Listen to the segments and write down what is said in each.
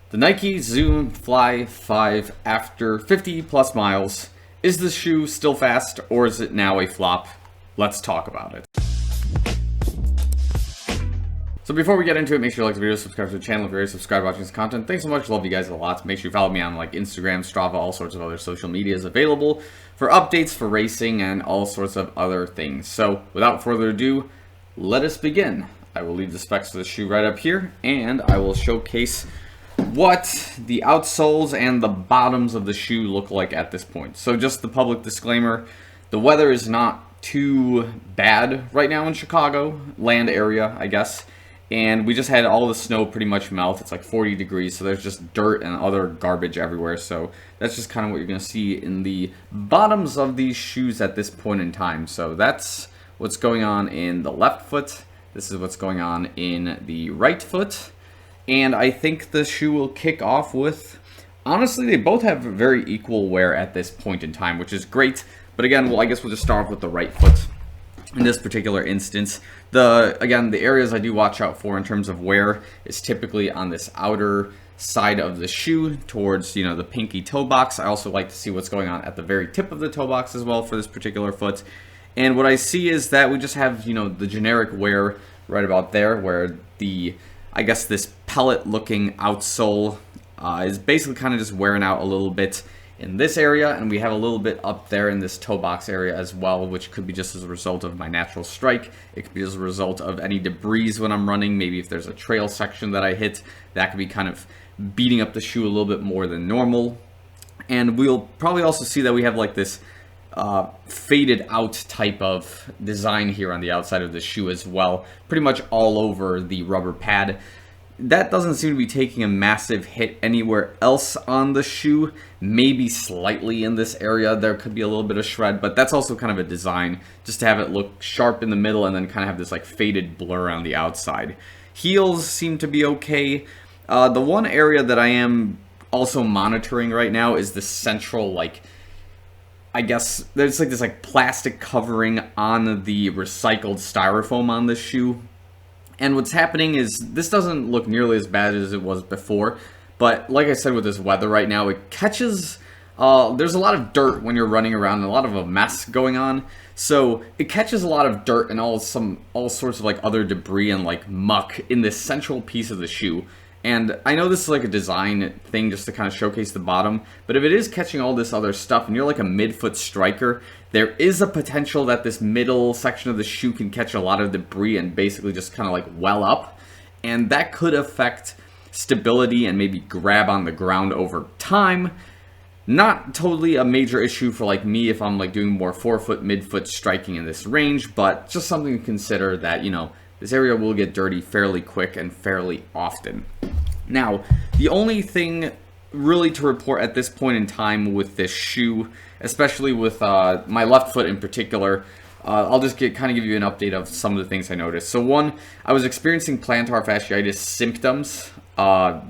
The Nike Zoom Fly 5 after 50 plus miles. Is the shoe still fast or is it now a flop? Let's talk about it. So before we get into it, make sure you like the video, subscribe to the channel if you're already subscribed watching this content. Thanks so much, love you guys a lot. Make sure you follow me on like Instagram, Strava, all sorts of other social medias available for updates for racing and all sorts of other things. So without further ado, let us begin. I will leave the specs of the shoe right up here and I will showcase what the outsoles and the bottoms of the shoe look like at this point. So just the public disclaimer, the weather is not too bad right now in Chicago, land area, I guess. And we just had all the snow pretty much melt. It's like 40 degrees, so there's just dirt and other garbage everywhere. So that's just kind of what you're going to see in the bottoms of these shoes at this point in time. So that's what's going on in the left foot. This is what's going on in the right foot. And I think the shoe will kick off with, honestly, they both have very equal wear at this point in time, which is great. But again, I guess we'll just start off with the right foot in this particular instance. Again, the areas I do watch out for in terms of wear is typically on this outer side of the shoe towards, the pinky toe box. I also like to see what's going on at the very tip of the toe box as well for this particular foot. And what I see is that we just have, the generic wear right about there where I guess this pellet looking outsole is basically kind of just wearing out a little bit in this area, and we have a little bit up there in this toe box area as well, which could be just as a result of my natural strike. It could be as a result of any debris when I'm running. Maybe if there's a trail section that I hit, that could be kind of beating up the shoe a little bit more than normal. And we'll probably also see that we have like this faded out type of design here on the outside of the shoe as well, pretty much all over the rubber pad. That doesn't seem to be taking a massive hit anywhere else on the shoe. Maybe slightly in this area there could be a little bit of shred, but that's also kind of a design just to have it look sharp in the middle and then kind of have this like faded blur on the outside. Heels seem to be okay. The one area that I am also monitoring right now is the central, I guess there's like this plastic covering on the recycled styrofoam on this shoe. And what's happening is this doesn't look nearly as bad as it was before, but like I said, with this weather right now, it catches, there's a lot of dirt when you're running around and a lot of a mess going on. So it catches a lot of dirt and all sorts of other debris and muck in this central piece of the shoe. And I know this is a design thing just to kind of showcase the bottom, but if it is catching all this other stuff and you're a midfoot striker, there is a potential that this middle section of the shoe can catch a lot of debris and basically just kind of well up. And that could affect stability and maybe grab on the ground over time. Not totally a major issue for me if I'm doing more forefoot, midfoot striking in this range, but just something to consider that, this area will get dirty fairly quick and fairly often. Now, the only thing really to report at this point in time with this shoe, especially with my left foot in particular, I'll just kind of give you an update of some of the things I noticed. So one, I was experiencing plantar fasciitis symptoms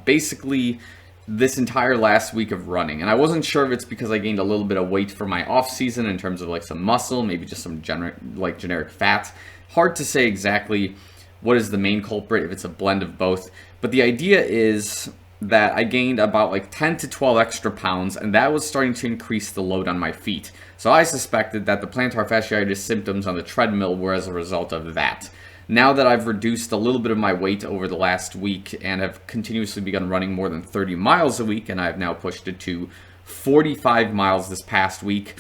basically this entire last week of running. And I wasn't sure if it's because I gained a little bit of weight for my off season in terms of some muscle, maybe just some generic fat. Hard to say exactly what is the main culprit, if it's a blend of both. But the idea is that I gained about 10 to 12 extra pounds, and that was starting to increase the load on my feet. So I suspected that the plantar fasciitis symptoms on the treadmill were as a result of that. Now that I've reduced a little bit of my weight over the last week and have continuously begun running more than 30 miles a week, and I've now pushed it to 45 miles this past week,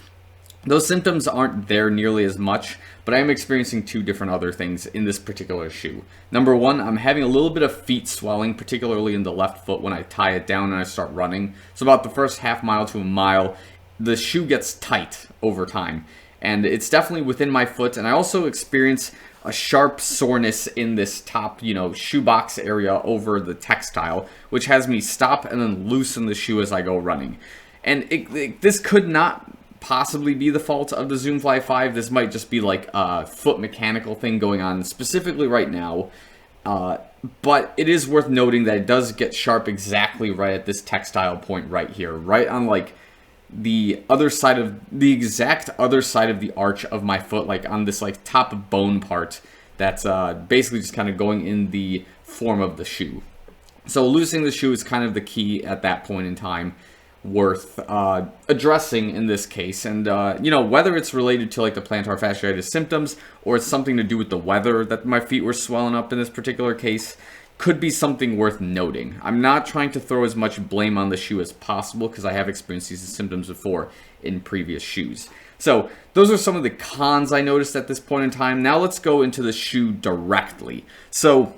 those symptoms aren't there nearly as much, but I am experiencing two different other things in this particular shoe. Number one, I'm having a little bit of feet swelling, particularly in the left foot when I tie it down and I start running. So about the first half mile to a mile, the shoe gets tight over time. And it's definitely within my foot, and I also experience a sharp soreness in this top, shoebox area over the textile, which has me stop and then loosen the shoe as I go running. And this could not possibly be the fault of the Zoom Fly 5. This might just be a foot mechanical thing going on specifically right now. But it is worth noting that it does get sharp exactly right at this textile point right here, right on the other side of the exact other side of the arch of my foot, on this top bone part that's basically just kind of going in the form of the shoe. So losing the shoe is kind of the key at that point in time, worth addressing in this case. And you know, whether it's related to like the plantar fasciitis symptoms or it's something to do with the weather that my feet were swelling up in this particular case, could be something worth noting. I'm not trying to throw as much blame on the shoe as possible because I have experienced these symptoms before in previous shoes. So those are some of the cons I noticed at this point in time. Now let's go into the shoe directly. So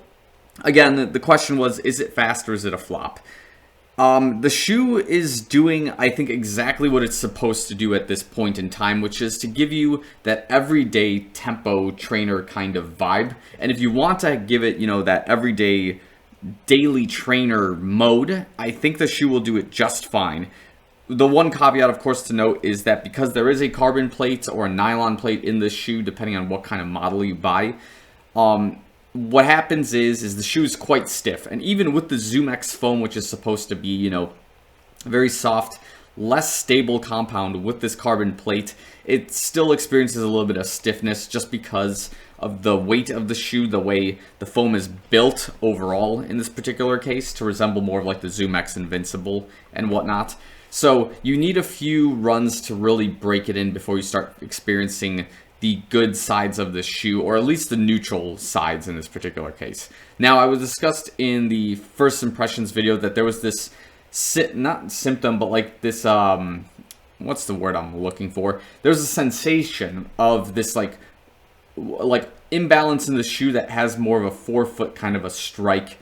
again, the question was, is it fast or is it a flop? The shoe is doing, I think, exactly what it's supposed to do at this point in time, which is to give you that everyday tempo trainer kind of vibe. And if you want to give it, you know, that everyday daily trainer mode, I think the shoe will do it just fine. The one caveat, of course, to note is that because there is a carbon plate or a nylon plate in this shoe, depending on what kind of model you buy, what happens is the shoe is quite stiff. And even with the ZoomX foam, which is supposed to be, you know, very soft, less stable compound with this carbon plate, it still experiences a little bit of stiffness just because of the weight of the shoe, the way the foam is built overall in this particular case to resemble more of like the ZoomX Invincible and whatnot. So you need a few runs to really break it in before you start experiencing the good sides of the shoe, or at least the neutral sides in this particular case. Now, I was discussed in the first impressions video that there was this, not symptom, but like this, what's the word I'm looking for? There's a sensation of this like imbalance in the shoe that has more of a forefoot kind of a strike,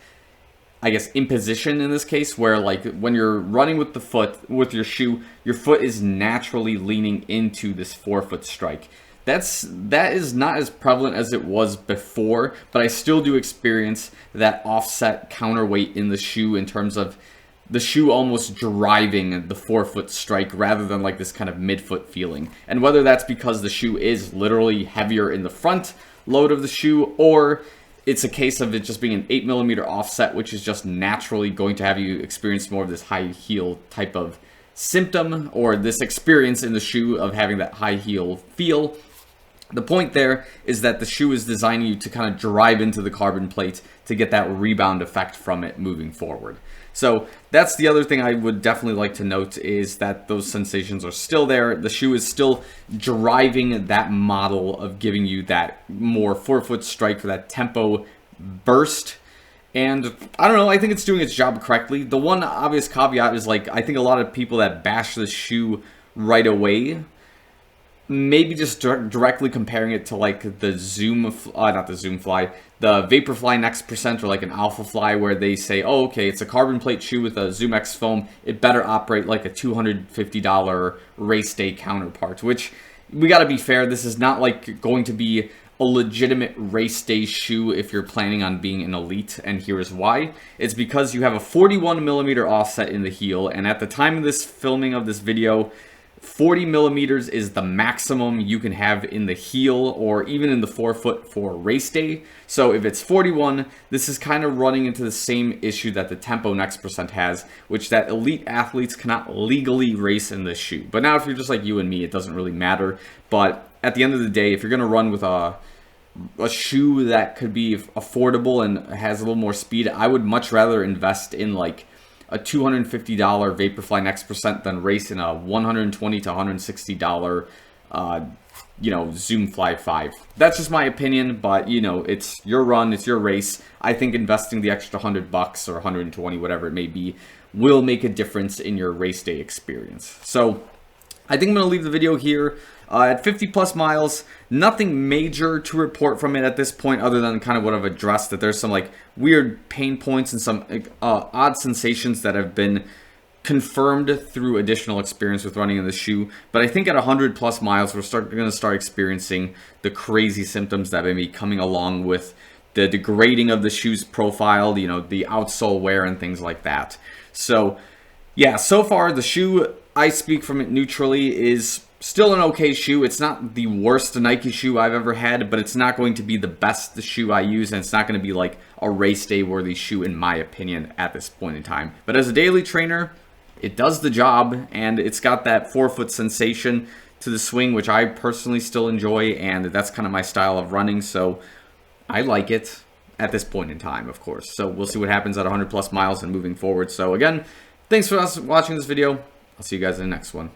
I guess, imposition in this case, where like when you're running with the foot, with your shoe, your foot is naturally leaning into this forefoot strike. That is not as prevalent as it was before, but I still do experience that offset counterweight in the shoe in terms of the shoe almost driving the forefoot strike rather than like this kind of midfoot feeling. And whether that's because the shoe is literally heavier in the front load of the shoe, or it's a case of it just being an 8mm offset, which is just naturally going to have you experience more of this high heel type of symptom, or this experience in the shoe of having that high heel feel. The point there is that the shoe is designing you to kind of drive into the carbon plate to get that rebound effect from it moving forward. So that's the other thing I would definitely like to note, is that those sensations are still there. The shoe is still driving that model of giving you that more forefoot strike for that tempo burst. And I don't know, I think it's doing its job correctly. The one obvious caveat is, like, I think a lot of people that bash the shoe right away, maybe just directly comparing it to like the the Vaporfly Next Percent, or like an Alpha Fly, where they say, oh, okay, it's a carbon plate shoe with a ZoomX foam, it better operate like a $250 race day counterpart, which, we gotta be fair, this is not like going to be a legitimate race day shoe if you're planning on being an elite, and here is why. It's because you have a 41mm offset in the heel, and at the time of this filming of this video, 40mm is the maximum you can have in the heel or even in the forefoot for race day. So if it's 41, this is kind of running into the same issue that the Tempo Next Percent has, which that elite athletes cannot legally race in this shoe. But now if you're just like you and me, it doesn't really matter. But at the end of the day, if you're going to run with a shoe that could be affordable and has a little more speed, I would much rather invest in like a $250 Vaporfly Next Percent than race in a $120 to $160 Zoom Fly 5. That's just my opinion, but it's your run, it's your race. I think investing the extra $100 or 120, whatever it may be, will make a difference in your race day experience. So I think I'm going to leave the video here. At 50 plus miles, nothing major to report from it at this point, other than kind of what I've addressed, that there's some like weird pain points and some odd sensations that have been confirmed through additional experience with running in the shoe. But I think at 100 plus miles, we're going to start experiencing the crazy symptoms that may be coming along with the degrading of the shoe's profile, the outsole wear and things like that. So yeah, so far the shoe, I speak from it neutrally, is still an okay shoe. It's not the worst Nike shoe I've ever had, but it's not going to be the best shoe I use, and it's not going to be like a race day worthy shoe in my opinion at this point in time. But as a daily trainer, it does the job, and it's got that forefoot sensation to the swing, which I personally still enjoy, and that's kind of my style of running, so I like it. at this point in time, of course. So we'll see what happens at 100 plus miles and moving forward. So again, thanks for watching this video. I'll see you guys in the next one.